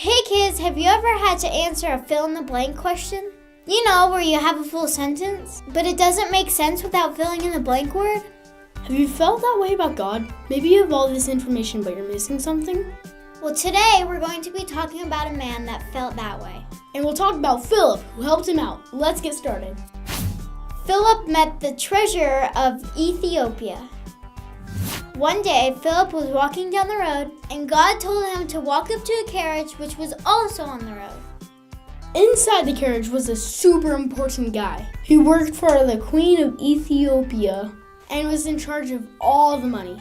Hey kids, have you ever had to answer a fill-in-the-blank question? You know, where you have a full sentence, but it doesn't make sense without filling in the blank word? Have you felt that way about God? Maybe you have all this information, but you're missing something? Well, today we're going to be talking about a man that felt that way. And we'll talk about Philip, who helped him out. Let's get started. Philip met the treasurer of Ethiopia. One day, Philip was walking down the road, and God told him to walk up to a carriage which was also on the road. Inside the carriage was a super important guy. He worked for the Queen of Ethiopia and was in charge of all the money.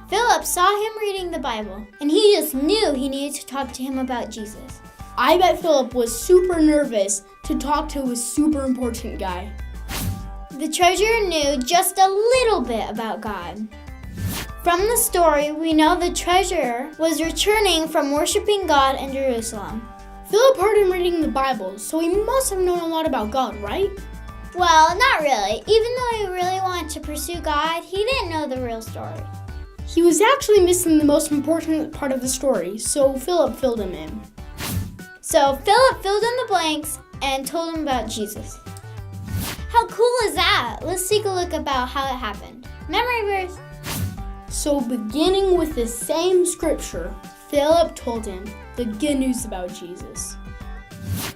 Philip saw him reading the Bible, and he just knew he needed to talk to him about Jesus. I bet Philip was super nervous to talk to a super important guy. The treasurer knew just a little bit about God. From the story, we know the treasurer was returning from worshiping God in Jerusalem. Philip heard him reading the Bible, so he must have known a lot about God, right? Well, not really. Even though he really wanted to pursue God, he didn't know the real story. He was actually missing the most important part of the story, so Philip filled him in. So Philip filled in the blanks and told him about Jesus. How cool is that? Let's take a look about how it happened. Memory verse. So beginning with the same scripture, Philip told him the good news about Jesus.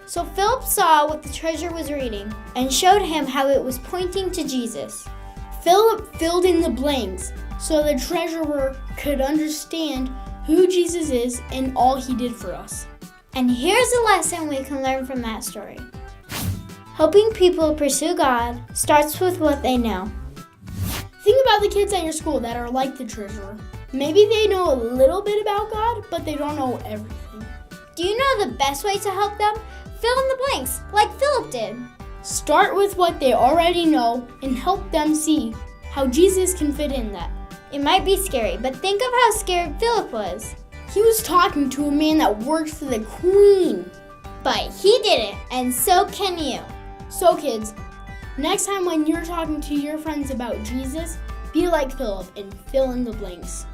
So Philip saw what the treasurer was reading and showed him how it was pointing to Jesus. Philip filled in the blanks so the treasurer could understand who Jesus is and all he did for us. And here's a lesson we can learn from that story. Helping people pursue God starts with what they know. Think about the kids at your school that are like the treasurer. Maybe they know a little bit about God, but they don't know everything. Do you know the best way to help them? Fill in the blanks, like Philip did. Start with what they already know and help them see how Jesus can fit in that. It might be scary, but think of how scared Philip was. He was talking to a man that worked for the Queen. But he did it, and so can you. So kids, next time when you're talking to your friends about Jesus, be like Philip and fill in the blanks.